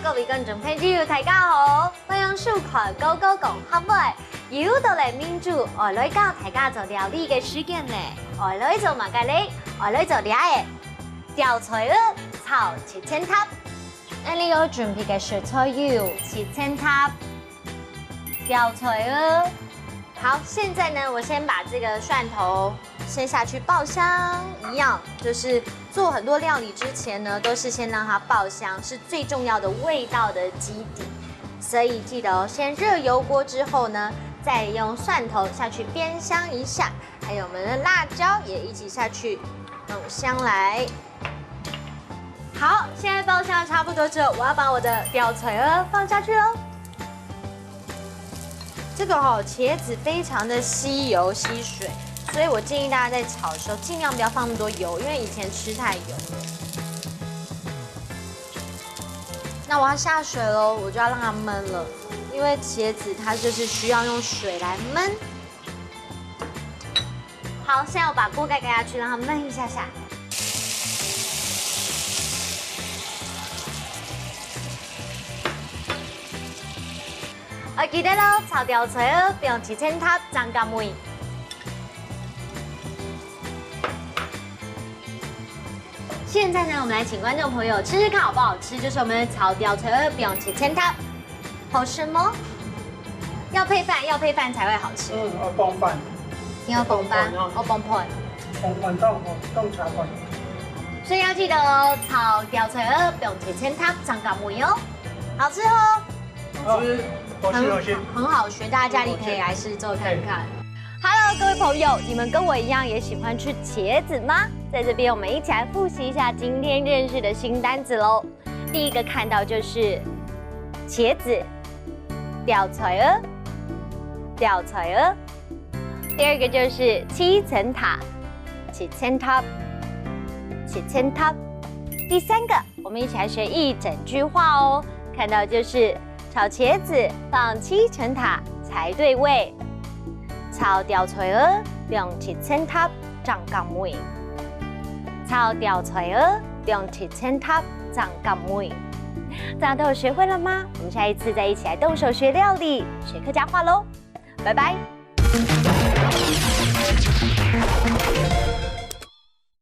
各位觀眾朋友，大家好！我用收看高高講合會，又到嚟民主，我來教大家做料理嘅時間咧。我來做乜嘅咧？我來做啲嘅吊菜蚵炒切青塔。那你要準備嘅食材有切青塔、吊菜蚵。好，現在呢，我先把這個蒜頭先下去爆香，一樣就是做很多料理之前呢，都是先讓它爆香，是最重要的味道的基底。所以記得哦，先熱油鍋之後呢，再用蒜頭下去煸香一下，還有我們的辣椒也一起下去弄香來。好，現在爆香差不多之後，我要把我的吊菜蚵放下去嘍。這個茄子非常的吸油吸水，所以我建議大家在炒的時候盡量不要放那麼多油，因為以前吃太油了。那我要下水嘍，我就要讓它燜了，因為茄子它就是需要用水來燜。好，現在我把鍋蓋蓋下去，讓它燜一下下。記得咯，炒吊菜蚵不用切青塔，張咁梅。現在呢，我們來請觀眾朋友吃吃看好不好吃，就是我們的炒吊菜蚵不用切青塔，好吃嗎？要配飯，要配飯才會好吃。我幫飯。要幫飯，我幫盤。幫飯當茶飯。所以要記得哦，炒吊菜蚵不用切青塔，張咁梅哦，好吃哦。好吃。很好學，大家家裡可以來試做看看。Hello， 各位朋友，你們跟我一樣也喜歡吃茄子嗎？在這邊，我們一起來複習一下今天認識的新單詞嘍。第一個看到就是茄子、吊菜蚵、吊菜蚵。第二個就是七層塔、七層塔、七層塔。第三個，我們一起來學一整句話哦。看到就是炒茄子放7層塔才對味，炒吊菜蚵用7層塔張咁梅，炒吊菜蚵用7層塔張咁梅。大家都有學會了嗎？我們下一次再一起來動手學料理，學客家話嘍，拜拜。